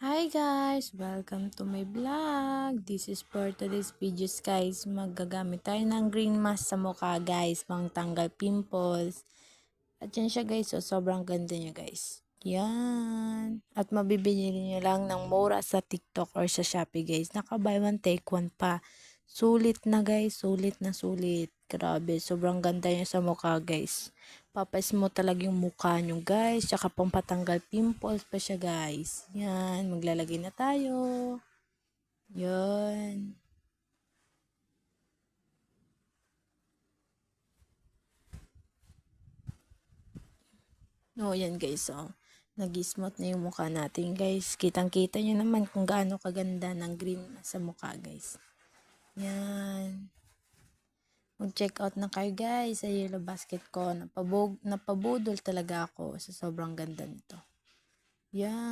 Hi guys! Welcome to my vlog. This is for today's videos guys. Magagamit tayo ng green mask sa mukha guys. Pang tanggal pimples. At yan siya guys. So, sobrang ganda niya guys. Yan. At mabibili niyo lang ng mura sa TikTok or sa Shopee guys. Naka buy one take one pa. Sulit na guys. Sulit na sulit. Grabe. Sobrang ganda niya sa mukha guys. Papais mo talaga yung mukha nyo guys. Tsaka pang patanggal pimples pa siya guys. Yan. Maglalagay na tayo. Yan. No, yan guys. So, nag-smooth na yung mukha natin guys. Kitang-kita nyo naman kung gaano kaganda ng green sa mukha guys. Yan. Mag-check out na kayo guys sa Yellow Basket ko. Napabudol talaga ako sa sobrang ganda nito. Yan.